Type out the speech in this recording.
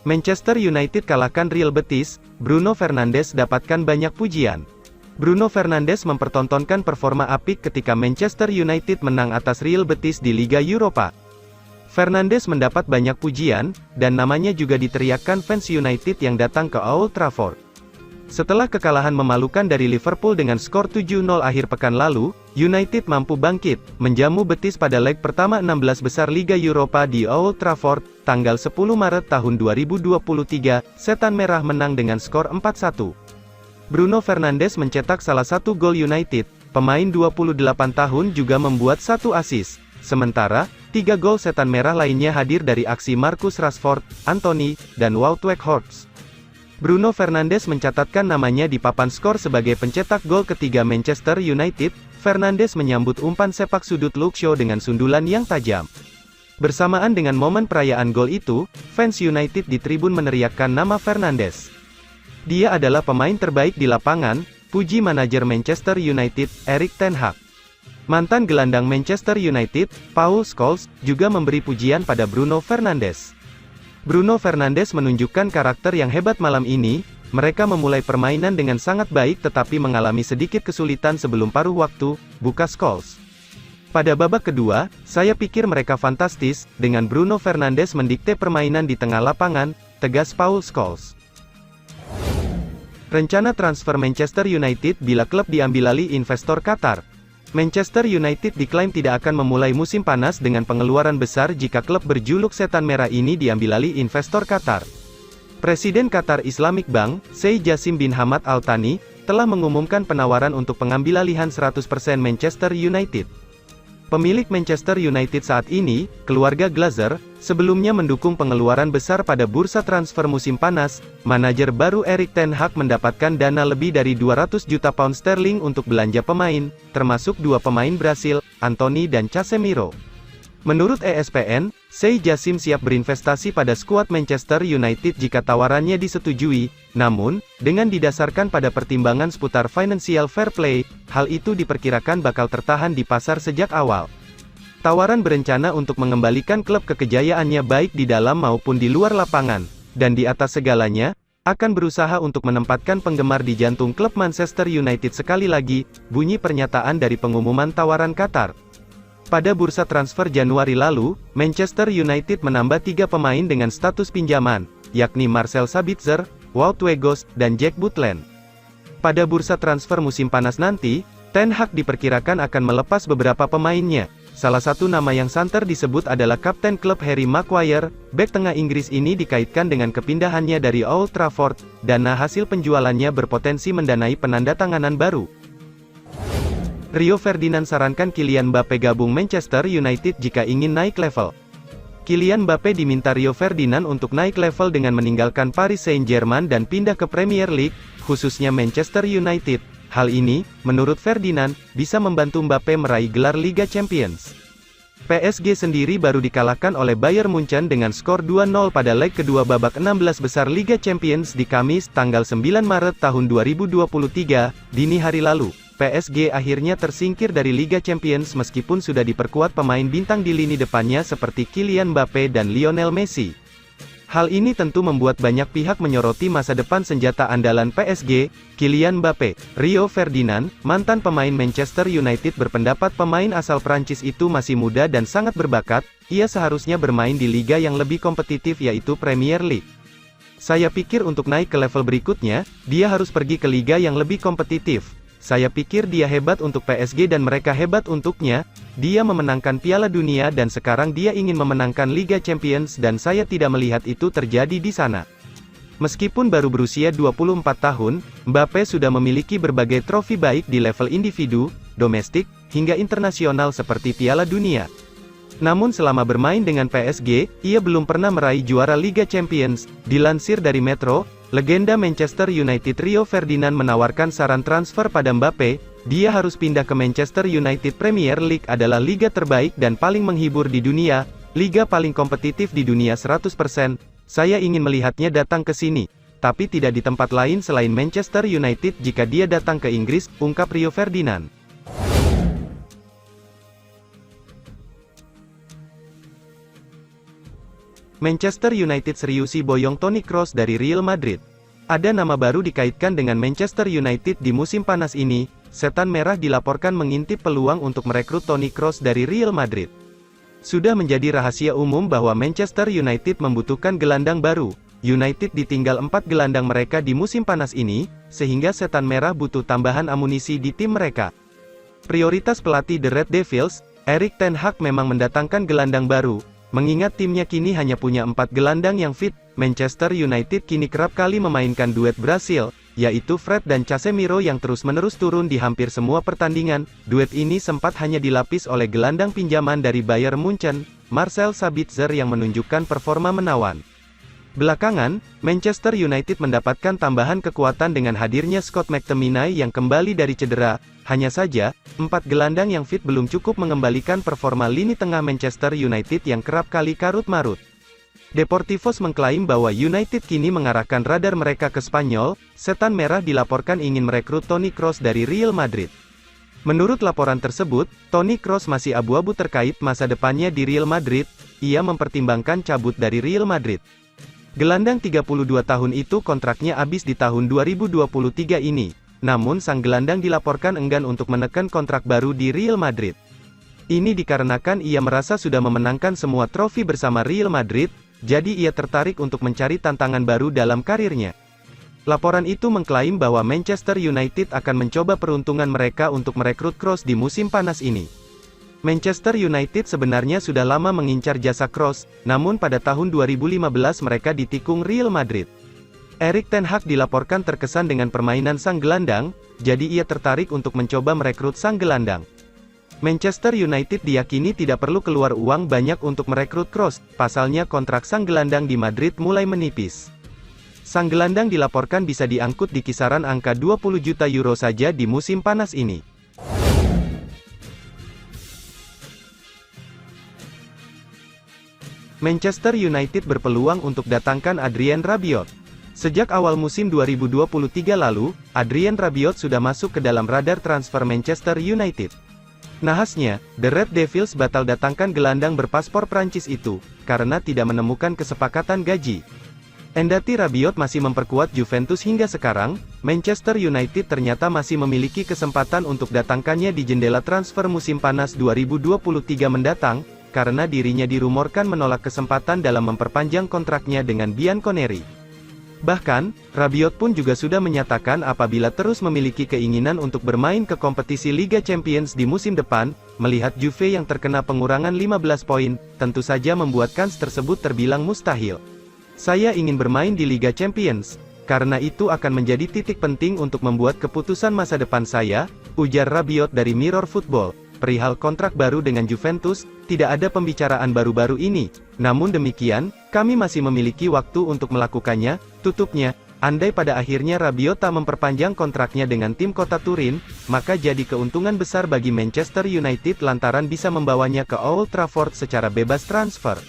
Manchester United kalahkan Real Betis, Bruno Fernandes dapatkan banyak pujian. Bruno Fernandes mempertontonkan performa apik ketika Manchester United menang atas Real Betis di Liga Eropa. Fernandes mendapat banyak pujian, dan namanya juga diteriakkan fans United yang datang ke Old Trafford. Setelah kekalahan memalukan dari Liverpool dengan skor 7-0 akhir pekan lalu, United mampu bangkit, menjamu Betis pada leg pertama 16 besar Liga Eropa di Old Trafford, tanggal 10 Maret tahun 2023, Setan Merah menang dengan skor 4-1. Bruno Fernandes mencetak salah satu gol United, pemain 28 tahun juga membuat satu assist. Sementara, 3 gol Setan Merah lainnya hadir dari aksi Marcus Rashford, Anthony, dan Wout Weghorst. Bruno Fernandes mencatatkan namanya di papan skor sebagai pencetak gol ketiga Manchester United. Fernandes menyambut umpan sepak sudut Luke Shaw dengan sundulan yang tajam. Bersamaan dengan momen perayaan gol itu, fans United di tribun meneriakkan nama Fernandes. Dia adalah pemain terbaik di lapangan, puji manajer Manchester United, Erik ten Hag. Mantan gelandang Manchester United, Paul Scholes, juga memberi pujian pada Bruno Fernandes. Bruno Fernandes menunjukkan karakter yang hebat malam ini. Mereka memulai permainan dengan sangat baik tetapi mengalami sedikit kesulitan sebelum paruh waktu, buka Scholes. Pada babak kedua, saya pikir mereka fantastis, dengan Bruno Fernandes mendikte permainan di tengah lapangan, tegas Paul Scholes. Rencana transfer Manchester United bila klub diambil alih investor Qatar. Manchester United diklaim tidak akan memulai musim panas dengan pengeluaran besar jika klub berjuluk Setan Merah ini diambil alih investor Qatar. Presiden Qatar Islamic Bank, Sheikh Jassim bin Hamad Al Thani, telah mengumumkan penawaran untuk pengambil alihan 100% Manchester United. Pemilik Manchester United saat ini, keluarga Glazer, sebelumnya mendukung pengeluaran besar pada bursa transfer musim panas. Manajer baru Erik ten Hag mendapatkan dana lebih dari 200 juta pound sterling untuk belanja pemain, termasuk 2 pemain Brasil, Anthony dan Casemiro. Menurut ESPN, Sheikh Jassim siap berinvestasi pada skuad Manchester United jika tawarannya disetujui, namun, dengan didasarkan pada pertimbangan seputar financial fair play, hal itu diperkirakan bakal tertahan di pasar sejak awal. Tawaran berencana untuk mengembalikan klub ke kejayaannya baik di dalam maupun di luar lapangan, dan di atas segalanya, akan berusaha untuk menempatkan penggemar di jantung klub Manchester United sekali lagi, bunyi pernyataan dari pengumuman tawaran Qatar. Pada bursa transfer Januari lalu, Manchester United menambah 3 pemain dengan status pinjaman, yakni Marcel Sabitzer, Wout Weghorst, dan Jack Butland. Pada bursa transfer musim panas nanti, Ten Hag diperkirakan akan melepas beberapa pemainnya. Salah satu nama yang santer disebut adalah kapten klub Harry Maguire. Bek tengah Inggris ini dikaitkan dengan kepindahannya dari Old Trafford. Dana hasil penjualannya berpotensi mendanai penandatanganan baru. Rio Ferdinand sarankan Kylian Mbappe gabung Manchester United jika ingin naik level. Kylian Mbappe diminta Rio Ferdinand untuk naik level dengan meninggalkan Paris Saint-Germain dan pindah ke Premier League, khususnya Manchester United. Hal ini, menurut Ferdinand, bisa membantu Mbappe meraih gelar Liga Champions. PSG sendiri baru dikalahkan oleh Bayern Munchen dengan skor 2-0 pada leg kedua babak 16 besar Liga Champions di Kamis, tanggal 9 Maret tahun 2023, dini hari lalu. PSG akhirnya tersingkir dari Liga Champions meskipun sudah diperkuat pemain bintang di lini depannya seperti Kylian Mbappe dan Lionel Messi. Hal ini tentu membuat banyak pihak menyoroti masa depan senjata andalan PSG, Kylian Mbappe. Rio Ferdinand, mantan pemain Manchester United berpendapat pemain asal Prancis itu masih muda dan sangat berbakat, ia seharusnya bermain di liga yang lebih kompetitif yaitu Premier League. Saya pikir untuk naik ke level berikutnya, dia harus pergi ke liga yang lebih kompetitif. Saya pikir dia hebat untuk PSG dan mereka hebat untuknya. Dia memenangkan Piala Dunia dan sekarang dia ingin memenangkan Liga Champions dan saya tidak melihat itu terjadi di sana. Meskipun baru berusia 24 tahun, Mbappe sudah memiliki berbagai trofi baik di level individu, domestik, hingga internasional seperti Piala Dunia. Namun selama bermain dengan PSG, ia belum pernah meraih juara Liga Champions. Dilansir dari Metro, legenda Manchester United Rio Ferdinand menawarkan saran transfer pada Mbappe. Dia harus pindah ke Manchester United. Premier League adalah liga terbaik dan paling menghibur di dunia, liga paling kompetitif di dunia 100%. Saya ingin melihatnya datang ke sini, tapi tidak di tempat lain selain Manchester United jika dia datang ke Inggris, ungkap Rio Ferdinand. Manchester United seriusi boyong Toni Kroos dari Real Madrid. Ada nama baru dikaitkan dengan Manchester United di musim panas ini. Setan Merah dilaporkan mengintip peluang untuk merekrut Toni Kroos dari Real Madrid. Sudah menjadi rahasia umum bahwa Manchester United membutuhkan gelandang baru. United ditinggal 4 gelandang mereka di musim panas ini, sehingga Setan Merah butuh tambahan amunisi di tim mereka. Prioritas pelatih The Red Devils, Erik ten Hag memang mendatangkan gelandang baru. Mengingat timnya kini hanya punya 4 gelandang yang fit, Manchester United kini kerap kali memainkan duet Brasil, yaitu Fred dan Casemiro yang terus-menerus turun di hampir semua pertandingan. Duet ini sempat hanya dilapis oleh gelandang pinjaman dari Bayern Munchen, Marcel Sabitzer yang menunjukkan performa menawan. Belakangan, Manchester United mendapatkan tambahan kekuatan dengan hadirnya Scott McTominay yang kembali dari cedera. Hanya saja, 4 gelandang yang fit belum cukup mengembalikan performa lini tengah Manchester United yang kerap kali karut-marut. Deportivos mengklaim bahwa United kini mengarahkan radar mereka ke Spanyol. Setan Merah dilaporkan ingin merekrut Toni Kroos dari Real Madrid. Menurut laporan tersebut, Toni Kroos masih abu-abu terkait masa depannya di Real Madrid. Ia mempertimbangkan cabut dari Real Madrid. Gelandang 32 tahun itu kontraknya habis di tahun 2023 ini. Namun sang gelandang dilaporkan enggan untuk menekan kontrak baru di Real Madrid. Ini dikarenakan ia merasa sudah memenangkan semua trofi bersama Real Madrid, jadi ia tertarik untuk mencari tantangan baru dalam karirnya. Laporan itu mengklaim bahwa Manchester United akan mencoba peruntungan mereka untuk merekrut Kroos di musim panas ini. Manchester United sebenarnya sudah lama mengincar jasa Kroos, namun pada tahun 2015 mereka ditikung Real Madrid. Erik ten Hag dilaporkan terkesan dengan permainan sang gelandang, jadi ia tertarik untuk mencoba merekrut sang gelandang. Manchester United diyakini tidak perlu keluar uang banyak untuk merekrut Kroos, pasalnya kontrak sang gelandang di Madrid mulai menipis. Sang gelandang dilaporkan bisa diangkut di kisaran angka 20 juta euro saja di musim panas ini. Manchester United berpeluang untuk datangkan Adrien Rabiot. Sejak awal musim 2023 lalu, Adrien Rabiot sudah masuk ke dalam radar transfer Manchester United. Nahasnya, The Red Devils batal datangkan gelandang berpaspor Prancis itu, karena tidak menemukan kesepakatan gaji. Endati Rabiot masih memperkuat Juventus hingga sekarang, Manchester United ternyata masih memiliki kesempatan untuk datangkannya di jendela transfer musim panas 2023 mendatang, karena dirinya dirumorkan menolak kesempatan dalam memperpanjang kontraknya dengan Bianconeri. Bahkan, Rabiot pun juga sudah menyatakan apabila terus memiliki keinginan untuk bermain ke kompetisi Liga Champions di musim depan, melihat Juve yang terkena pengurangan 15 poin, tentu saja membuat kans tersebut terbilang mustahil. Saya ingin bermain di Liga Champions, karena itu akan menjadi titik penting untuk membuat keputusan masa depan saya, ujar Rabiot dari Mirror Football. Perihal kontrak baru dengan Juventus, tidak ada pembicaraan baru-baru ini. Namun demikian, kami masih memiliki waktu untuk melakukannya, tutupnya. Andai pada akhirnya Rabiot tak memperpanjang kontraknya dengan tim kota Turin, maka jadi keuntungan besar bagi Manchester United lantaran bisa membawanya ke Old Trafford secara bebas transfer.